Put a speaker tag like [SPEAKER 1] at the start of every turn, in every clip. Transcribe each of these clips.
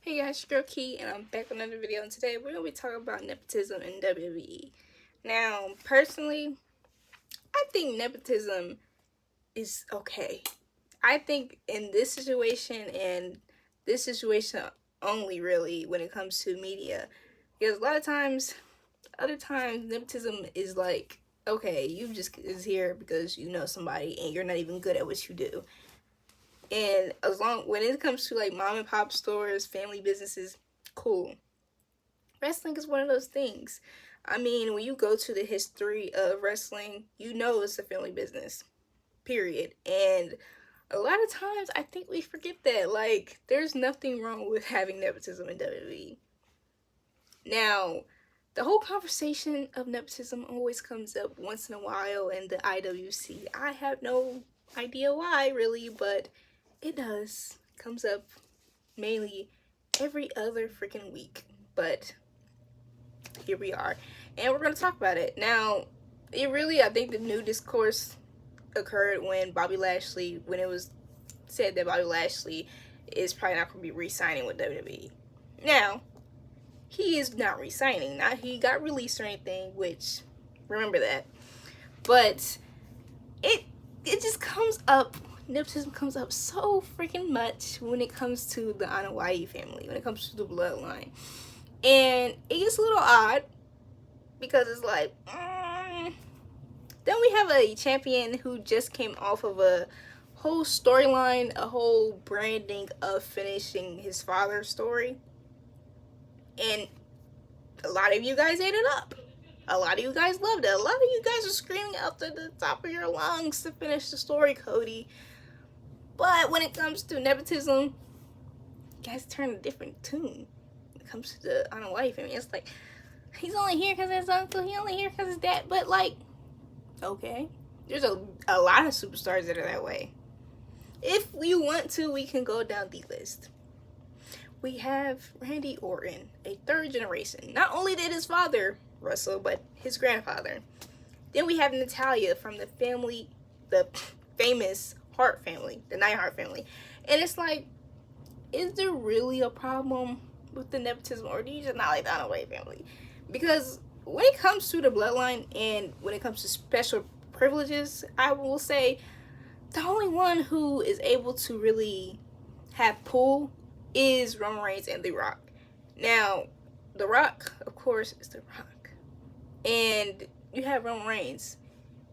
[SPEAKER 1] Hey guys, it's your girl Key, and I'm back with another video. And today we're gonna be talking about nepotism in WWE. Now, personally, I think nepotism is okay. I think in this situation and this situation only, really, when it comes to media, because a lot of times, other times, nepotism is like, okay, you just is here because you know somebody and you're not even good at what you do. And as long when it comes to like mom and pop stores, family businesses, cool. Wrestling is one of those things. I mean, when you go to the history of wrestling, you know it's a family business, period. And a lot of times, I think we forget that. Like, there's nothing wrong with having nepotism in WWE. Now, the whole conversation of nepotism always comes up once in a while in the IWC. I have no idea why, really, but it does. Comes up mainly every other freaking week. But here we are, and we're going to talk about it. Now, I think the new discourse occurred when when it was said that Bobby Lashley is probably not going to be re-signing with WWE. Now, he is not re-signing. Not he got released or anything, which, remember that. But it just comes up, nepotism comes up so freaking much when it comes to the Anoa'i family, when it comes to the bloodline. And it gets a little odd because it's like, then we have a champion who just came off of a whole storyline, a whole branding of finishing his father's story. And a lot of you guys ate it up. A lot of you guys loved it. A lot of you guys are screaming up to the top of your lungs to finish the story, Cody. But when it comes to nepotism, you guys turn a different tune. When it comes to the Anoa'i family, it's like, he's only here because his uncle, he only here because his dad. But like, okay, there's a lot of superstars that are that way. If you want to, we can go down the list. We have Randy Orton, a third generation. Not only did his father wrestle, but his grandfather. Then we have Natalya from the famous Hart family, the Neidhart family. And it's like, is there really a problem with the nepotism, or do you just not like the Anoa'i family? Because when it comes to the bloodline and when it comes to special privileges, I will say the only one who is able to really have pull is Roman Reigns and The Rock. Now, The Rock, of course, is The Rock. And you have Roman Reigns.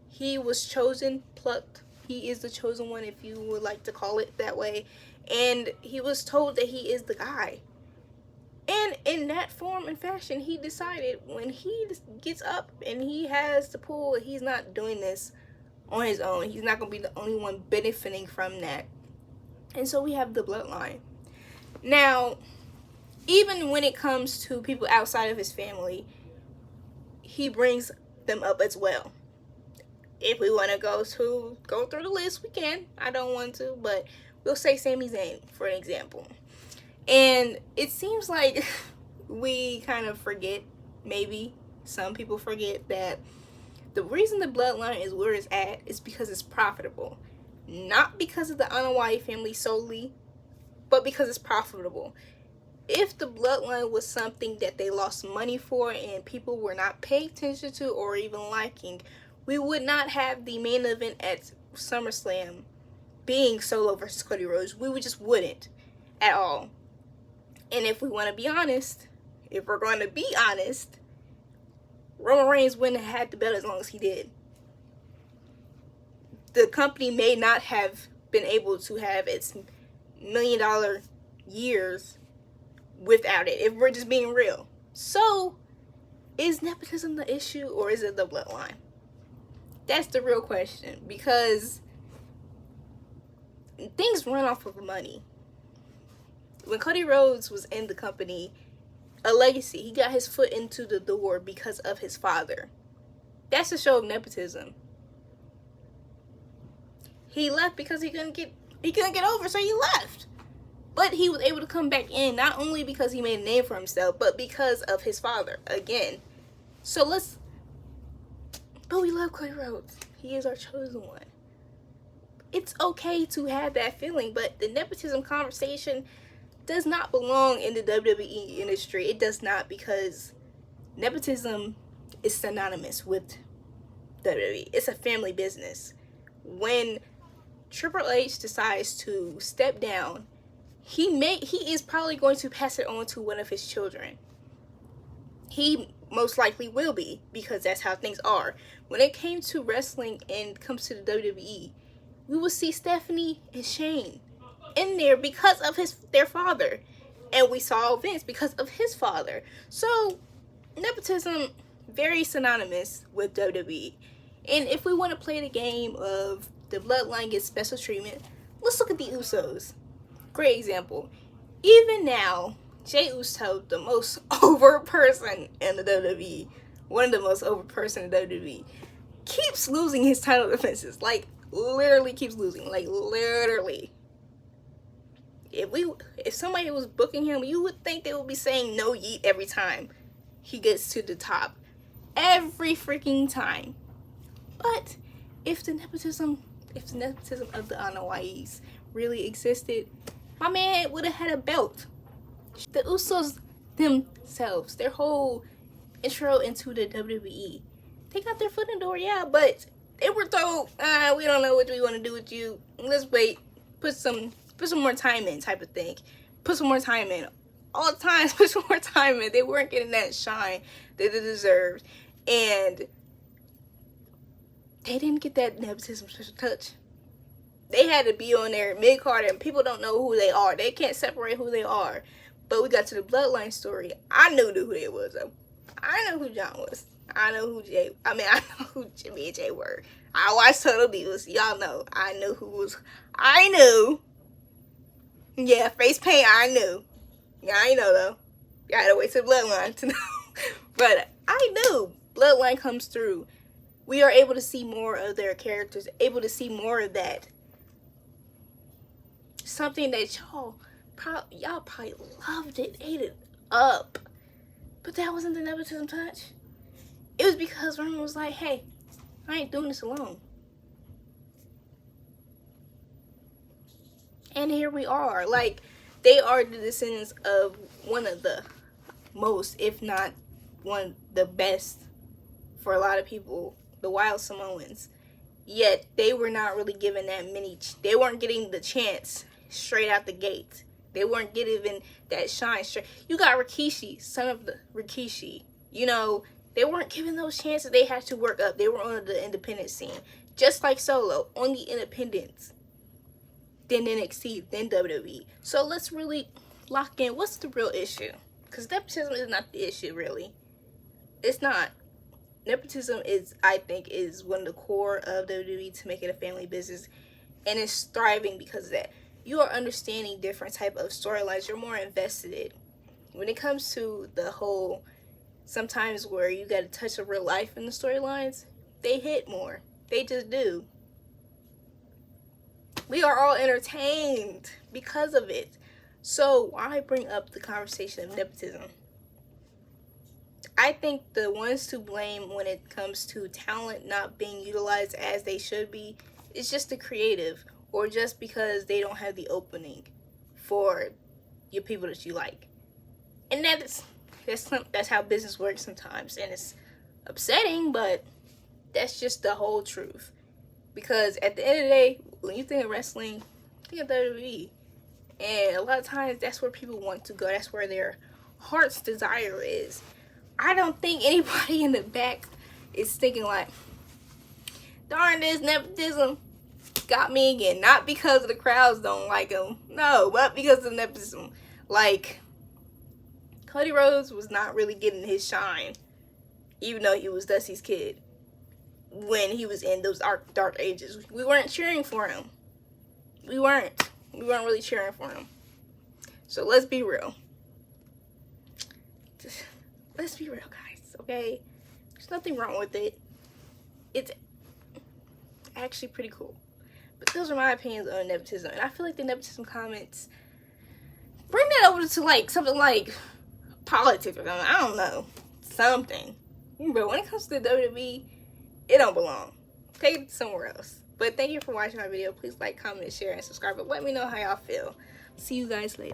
[SPEAKER 1] He was chosen, plucked. He is the chosen one, if you would like to call it that way. And he was told that he is the guy. And in that form and fashion, he decided when he gets up and he has the pull, he's not doing this on his own. He's not going to be the only one benefiting from that. And so we have the bloodline. Now, even when it comes to people outside of his family, he brings them up as well. If we want to go through the list, we can. I don't want to, but we'll say Sami Zayn, for an example. And it seems like we kind of forget, maybe some people forget, that the reason the bloodline is where it's at is because it's profitable. Not because of the Anoa'i family solely, but because it's profitable. If the bloodline was something that they lost money for and people were not paying attention to or even liking, we would not have the main event at SummerSlam being Solo versus Cody Rhodes. We just wouldn't at all. And if we want to be honest, if we're going to be honest, Roman Reigns wouldn't have had the belt as long as he did. The company may not have been able to have its $1 million years without it, if we're just being real. So, is nepotism the issue, or is it the bloodline? That's the real question, because things run off of money. When Cody Rhodes was in the company, a legacy, he got his foot into the door because of his father. That's a show of nepotism. He left because he couldn't get over, so he left. But he was able to come back in, not only because he made a name for himself, but because of his father, again. But we love Cody Rhodes. He is our chosen one. It's okay to have that feeling, but the nepotism conversation does not belong in the WWE industry. It does not, because nepotism is synonymous with WWE. It's a family business. When Triple H decides to step down, he is probably going to pass it on to one of his children. He most likely will be, because that's how things are. When it came to wrestling and comes to the WWE, we will see Stephanie and Shane in there because of their father, and we saw Vince because of his father. So nepotism, very synonymous with WWE. And if we want to play the game of the bloodline gets special treatment, let's look at the Usos. Great example. Even now, Jey Uso, the most over person in the WWE, one of the most over person in the WWE, keeps losing his title defenses. Like, literally keeps losing. Like, literally. If somebody was booking him, you would think they would be saying no yeet every time he gets to the top. Every freaking time. But if the nepotism of the Anoa'is really existed, my man would have had a belt. The Usos themselves, their whole intro into the WWE, they got their foot in the door, yeah, but they were told, we don't know what we want to do with you. Let's wait. Put some more time in, type of thing. Put some more time in. All the time, put some more time in. They weren't getting that shine that they deserved. And they didn't get that nepotism special touch. They had to be on there mid-card, and people don't know who they are. They can't separate who they are. But we got to the Bloodline story. I knew who they was, though. I know who John was. I know who I know who Jimmy and Jay were. I watched Total Divas. Y'all know. I knew who was. I knew. Yeah, face paint, I knew. Yeah, I know, though. You had to wait to the Bloodline to know. But I knew. Bloodline comes through. We are able to see more of their characters. Able to see more of that. Something that y'all probably loved it, ate it up. But that wasn't the nepotism touch. It was because Roman was like, hey, I ain't doing this alone. And here we are. Like, they are the descendants of one of the most, if not one, the best for a lot of people, the Wild Samoans. Yet, they were not really given that many, they weren't getting the chance straight out the gate. They weren't getting that shine straight. You got Rikishi, son of the Rikishi. You know, they weren't given those chances. They had to work up. They were on the independent scene. Just like Solo, on the independents. Then NXT, then WWE. So let's really lock in. What's the real issue? Because nepotism is not the issue, really. It's not. Nepotism is, I think, is one of the core of WWE to make it a family business. And it's thriving because of that. You are understanding different type of storylines. You're more invested. When it comes to the whole, sometimes where you got a touch of real life in the storylines, they hit more. They just do. We are all entertained because of it. So why bring up the conversation of nepotism? I think the ones to blame when it comes to talent not being utilized as they should be is just the creative, or just because they don't have the opening for your people that you like. And that's how business works sometimes, and it's upsetting, but that's just the whole truth. Because at the end of the day, when you think of wrestling, think of WWE. And a lot of times, that's where people want to go. That's where their heart's desire is. I don't think anybody in the back is thinking like, darn, this nepotism got me again. Not because the crowds don't like him. No, but because of nepotism. Like, Cody Rhodes was not really getting his shine. Even though he was Dusty's kid. When he was in those dark ages. We weren't cheering for him. We weren't really cheering for him. So let's be real. Let's be real, guys, okay? There's nothing wrong with it. It's actually pretty cool. But those are my opinions on nepotism. And I feel like the nepotism comments, bring that over to like something like politics or something. I don't know. Something. But when it comes to the WWE, it don't belong. Take it somewhere else. But thank you for watching my video. Please like, comment, share, and subscribe. But let me know how y'all feel. See you guys later.